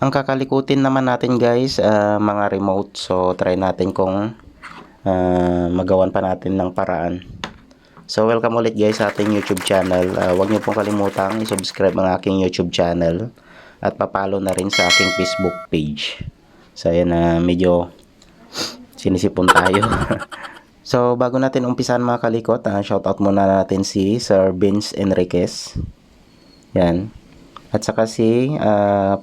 Ang kakalikutin naman natin guys, mga remote. So try natin kung magawan pa natin ng paraan. So welcome ulit guys sa ating YouTube channel. Huwag niyo pong kalimutang i-subscribe ang aking YouTube channel at papalo na rin sa aking Facebook page. So ayan, medyo sinisipon tayo. So bago natin umpisan mga kalikot, shoutout muna natin si Sir Vince Enriquez. Yan. At saka si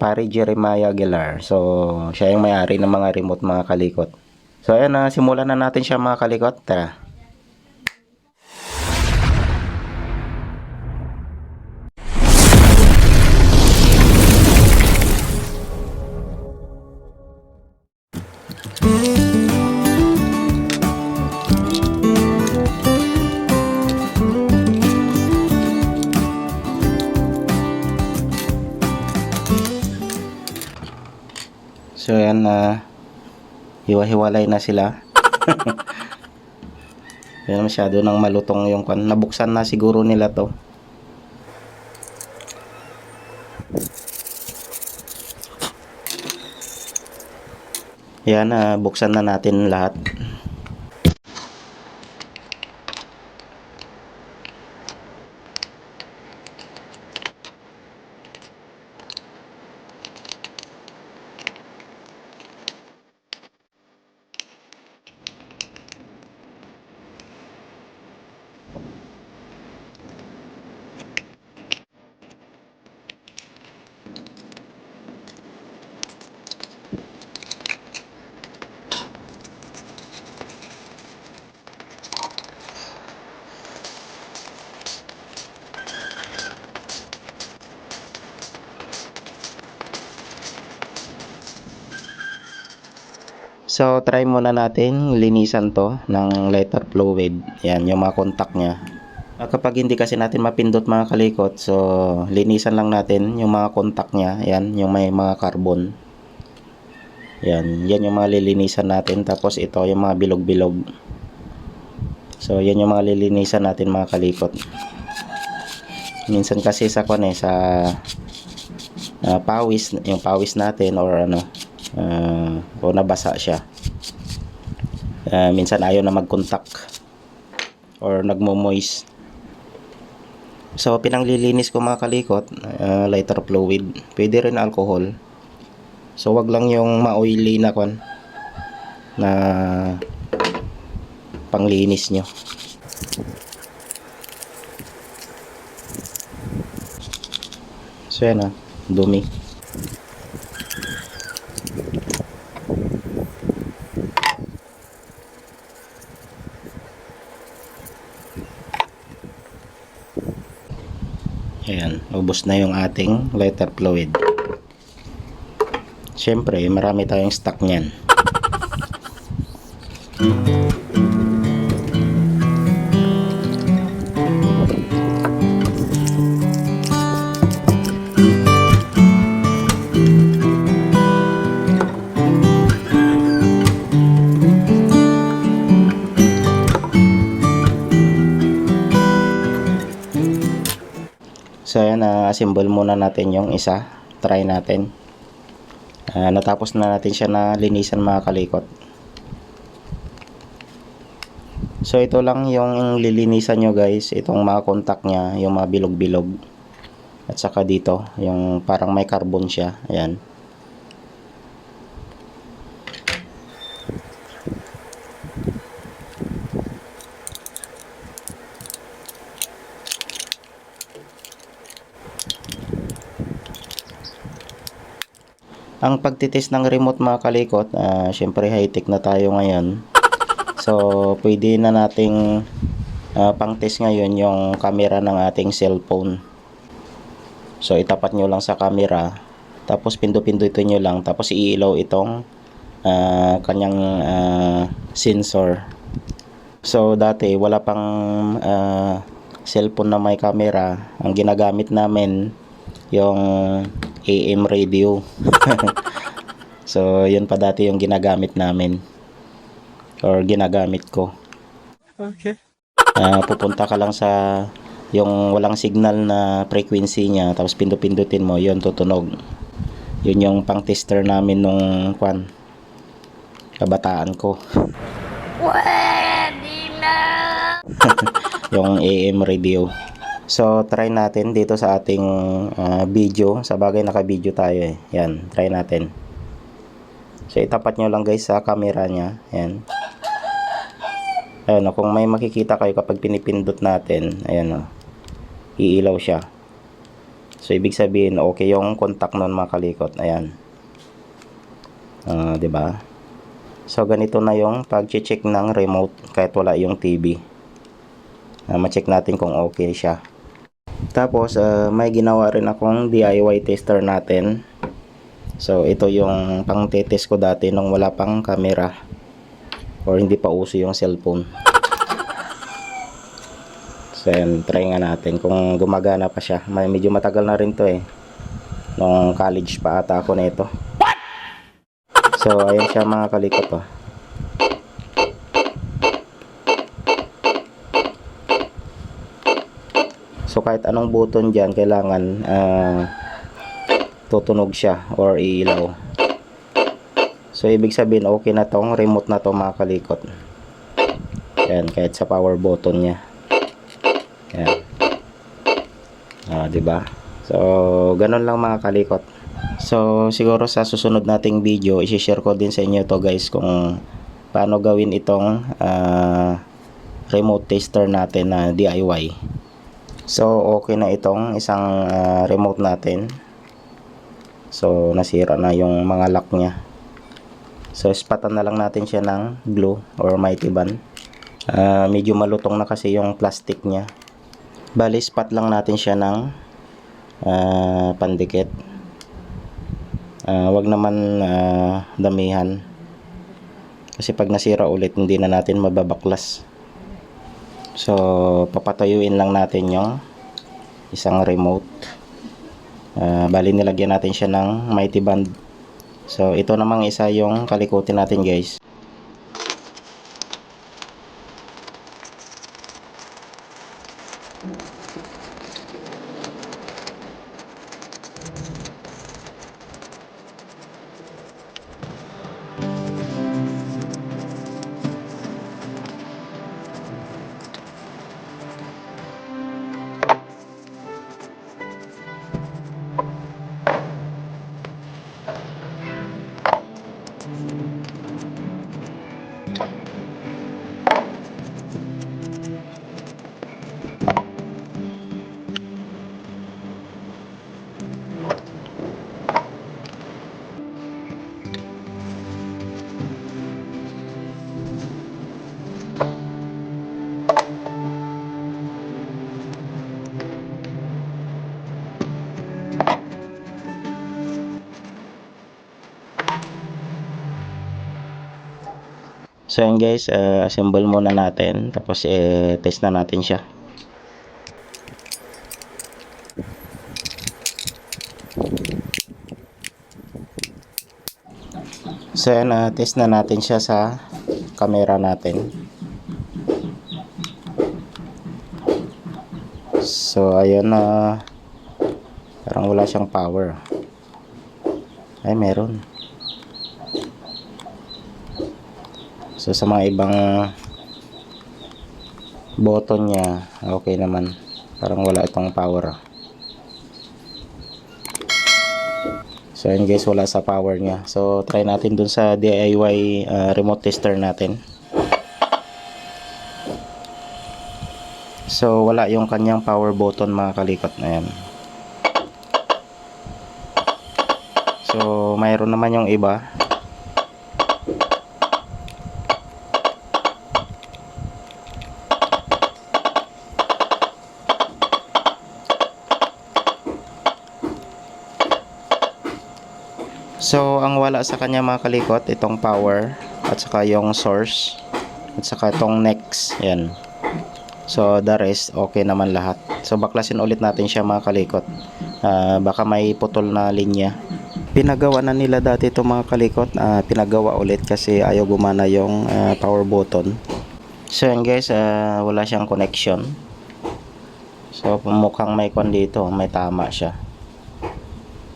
Pare Jeremiah Aguilar. So, siya yung may-ari ng mga remote mga kalikot. So, ayan, simulan na natin siya mga kalikot. Tara. So, ayan, hiwa-hiwalay na sila. Ayan, masyado nang malutong yung kan. Nabuksan na siguro nila to. Ayan, buksan na natin lahat. So, try muna natin linisan to ng lighter fluid. Yan, yung mga contact niya. Kapag hindi kasi natin mapindot mga kalikot, so linisan lang natin yung mga contact niya. Yan, yung may mga carbon. Yan yung mga lilinisan natin. Tapos ito, yung mga bilog-bilog. So, yan yung mga lilinisan natin mga kalikot. Minsan kasi sa pawis, yung pawis natin or ano, o nabasa siya, minsan ayaw na mag-contact or nagmo-moist. So pinanglilinis ko mga kalikot, lighter fluid, pwede rin alcohol. So wag lang yung ma-oily na na panglinis nyo. So yan, dumi. Ayan, ubos na yung ating lighter fluid. Siyempre, marami tayong stock niyan. So ayan, assemble muna natin yung isa. Try natin. Natapos na natin siya na linisan mga kalikot. So ito lang yung lilinisan nyo guys. Itong mga contact nya, yung mga bilog-bilog. At saka dito, yung parang may carbon siya. Ayan. Ang pagtitest ng remote mga kalikot, syempre high-tech na tayo ngayon. So, pwede na nating pang-test ngayon yung camera ng ating cellphone. So, itapat nyo lang sa camera. Tapos, pindutin nyo lang. Tapos, iilaw itong kanyang sensor. So, dati, wala pang cellphone na may camera. Ang ginagamit namin, yung AM radio. So, yun pa dati yung ginagamit namin. Or ginagamit ko. Okay. Pupunta ka lang sa yung walang signal na frequency niya, tapos pindutin mo, yun tutunog. Yun yung pang tester namin nung kabataan ko. Pwede na! Yung AM radio. So try natin dito sa ating video. Sa bagay naka-video tayo eh. Yan, try natin. So itapat nyo lang guys sa camera nya. Yan. Ayun o, kung may makikita kayo kapag pinipindot natin, ayan o, iilaw siya. So ibig sabihin okay yung contact nun mga kalikot. Ayan. 'Di ba? So ganito na yung pag-check ng remote kahit wala yung TV. Ma-check natin kung okay siya. Tapos may ginawa rin akong DIY tester natin. So ito yung pang-test ko dati nung wala pang camera or hindi pa uso yung cellphone. So yan, try nga natin kung gumagana pa siya. Medyo matagal na rin to eh. Nung college pa ata ako nito. So ayan siya mga kalikot oh. So kahit anong button dyan, kailangan tutunog siya or iilaw. So ibig sabihin okay na tong remote na to mga kalikot. Yan, kahit sa power button niya. Yan. Diba? So ganun lang mga kalikot. So siguro sa susunod nating video, i-share ko din sa inyo to guys kung paano gawin itong remote tester natin na DIY. So okay na itong isang remote natin. So nasira na yung mga lock niya. So spatan na lang natin siya ng glue or mighty band. Medyo malutong na kasi yung plastic niya. Bali spot lang natin siya ng pandikit. Wag naman damihan. Kasi pag nasira ulit hindi na natin mababaklas. So papatayuin lang natin yung isang remote. Bali nilagyan natin siya ng mighty band. So ito namang isa yung kalikutin natin guys. So yan guys, assemble muna natin tapos test na natin siya. So yan, test na natin siya sa camera natin. So ayun, parang wala siyang power. Ay meron. So sa mga ibang button niya okay naman, parang wala itong power. So yun guys, wala sa power niya. So try natin dun sa DIY remote tester natin. So wala yung kanyang power button mga kalikot na yan. So mayroon naman yung iba. So ang wala sa kanya mga kalikot, itong power at saka yung source at saka itong next. Yan. So the rest okay naman lahat. So baklasin ulit natin siya mga kalikot. Baka may putol na linya. Pinagawa na nila dati itong mga kalikot. Pinagawa ulit kasi ayaw gumana yung power button. So yan guys, wala siyang connection. So mukhang may kon dito, may tama siya.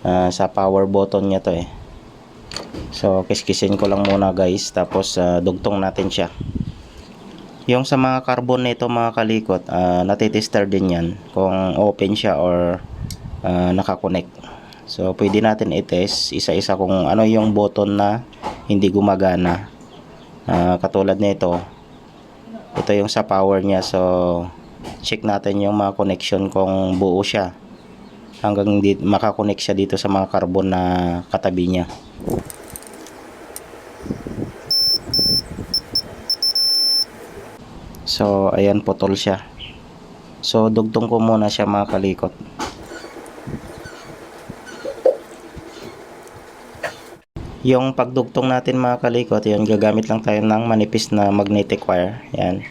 sa power button niya to eh. So kiskisin ko lang muna guys, tapos dugtong natin siya. Yung sa mga carbon nito mga kalikot, natitester din yan kung open siya or nakakonect. So pwede natin i-test isa-isa kung ano yung button na hindi gumagana. Katulad nito, ito yung sa power niya. So check natin yung mga connection kung buo siya hanggang makakonect siya dito sa mga carbon na katabi niya. So ayan, putol siya. So dugtong ko muna siya mga kalikot. Yung pagdugtong natin mga kalikot, yun, gagamit lang tayo ng manipis na magnetic wire. Yan.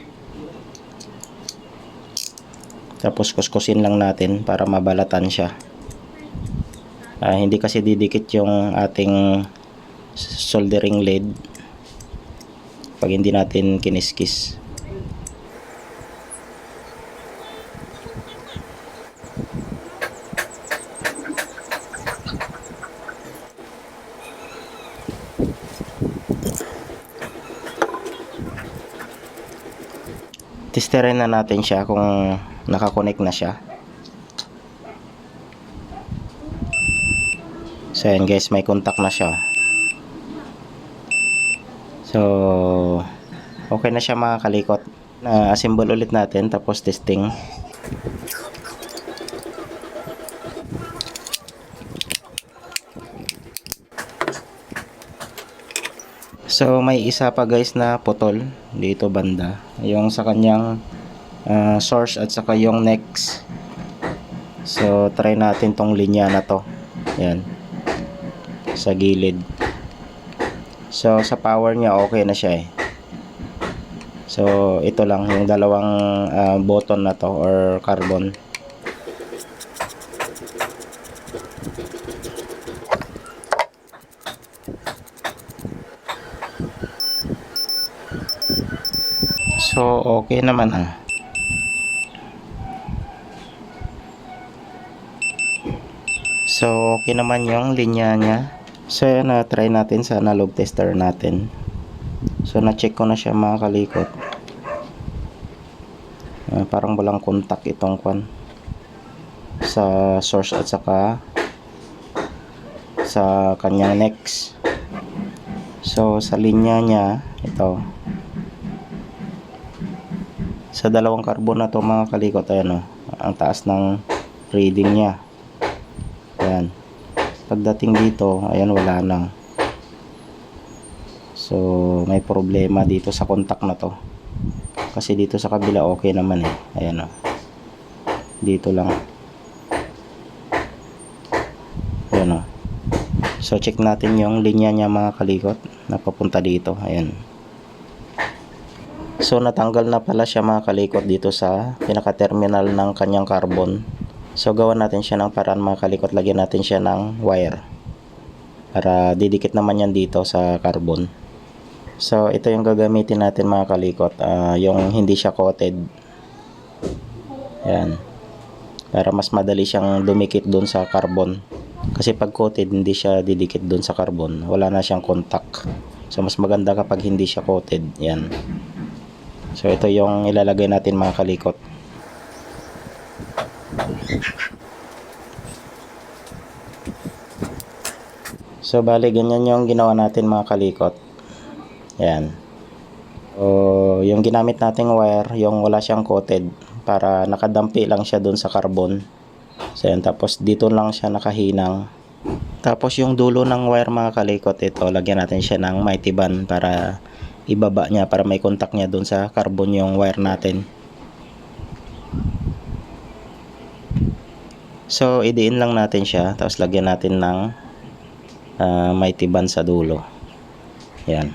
Tapos kuskusin lang natin para mabalatan siya. Hindi kasi didikit yung ating soldering lead pag hindi natin kiniskis. Testerin na natin siya kung nakakonect na siya. So ayan guys, may contact na siya. So okay na siya mga kalikot. Assemble ulit natin tapos testing. So may isa pa guys na putol dito banda, yung sa kanyang source at saka yung next. So try natin tong linya na to. Yan, sa gilid. So sa power niya okay na siya eh. So ito lang yung dalawang button na to or carbon. So okay naman So okay naman yung linya niya. So yan, try natin sa analog tester natin. So na-check ko na siya mga kalikot. Parang walang contact itong kwan sa source at saka sa kanyang next. So sa linya niya, ito sa dalawang carbon na to mga kalikot, ayan ang taas ng reading niya. Ayan, pagdating dito, ayan, wala nang. So may problema dito sa contact na to, kasi dito sa kabila okay naman eh. Ayan dito lang. Ayan So check natin yung linya niya mga kalikot na papunta dito. Ayan. So natanggal na pala siya mga kalikot dito sa pinaka-terminal ng kanyang carbon. So gawan natin siya ng paraan mga kalikot, lagyan natin siya ng wire para didikit naman yan dito sa carbon. So ito yung gagamitin natin mga kalikot, yung hindi siya coated. Yan, para mas madali siyang dumikit dun sa carbon. Kasi pag coated, hindi siya didikit dun sa carbon, wala na siyang contact. So mas maganda kapag hindi siya coated. Yan. So ito yung ilalagay natin mga kalikot. So bali ganyan yung ginawa natin mga kalikot. Yan. So yung ginamit nating wire, yung wala siyang coated, para nakadampi lang siya dun sa carbon. So yan, tapos dito lang siya nakahinang. Tapos yung dulo ng wire mga kalikot, ito lagyan natin siya ng mighty band para ibaba niya, para may contact niya dun sa carbon yung wire natin. So idiin lang natin siya, tapos lagyan natin ng mighty band sa dulo. Yan.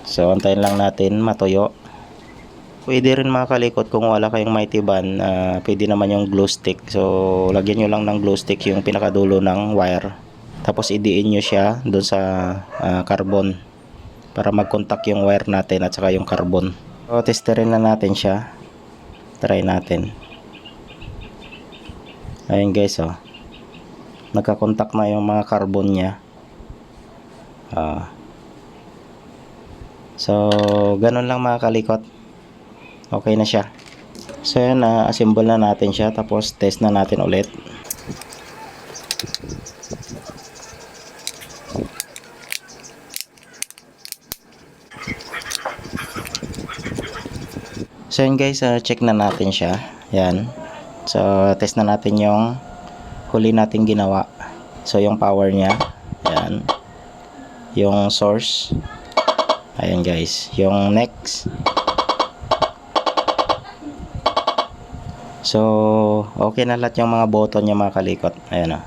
So antayin lang natin matuyo. Pwede rin mga kalikot kung wala kayong mighty band, pwede naman yung glue stick. So lagyan nyo lang ng glue stick yung pinakadulo ng wire, tapos idiin nyo siya doon sa carbon para mag-contact yung wire natin at saka yung carbon. So testerin na natin siya, try natin. Ayun guys, oh. Nagka-contact na yung mga carbon niya. So, ganun lang mga kalikot. Okay na siya. So, yan, assemble na natin siya. Tapos, test na natin ulit. So, yan guys, check na natin siya. Yan. So, test na natin yung huli natin ginawa. So, yung power niya. Yan. Yung source. Ayan guys. Yung next. So, okay na lahat yung mga button niya mga kalikot. Ayan o.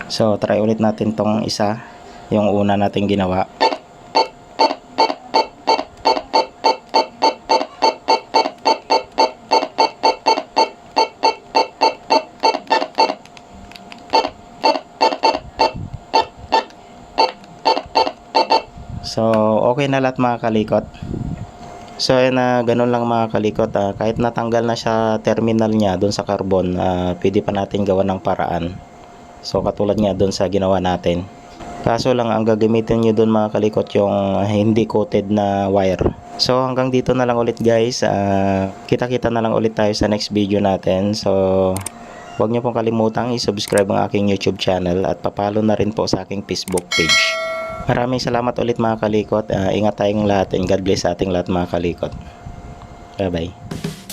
So, try ulit natin tong isa. Yung una natin ginawa. So, okay na lahat mga kalikot. So, ayun na ganun lang mga kalikot. Kahit natanggal na siya terminal niya doon sa carbon, pwede pa natin gawa ng paraan. So, katulad nga doon sa ginawa natin. Kaso lang, ang gagamitin nyo doon mga kalikot yung hindi coated na wire. So, hanggang dito na lang ulit guys. Kita-kita na lang ulit tayo sa next video natin. So, huwag nyo pong kalimutang i-subscribe ang aking YouTube channel at papalo na rin po sa aking Facebook page. Maraming salamat ulit mga kalikot. Ingat tayong lahat and God bless sa ating lahat mga kalikot. Bye bye.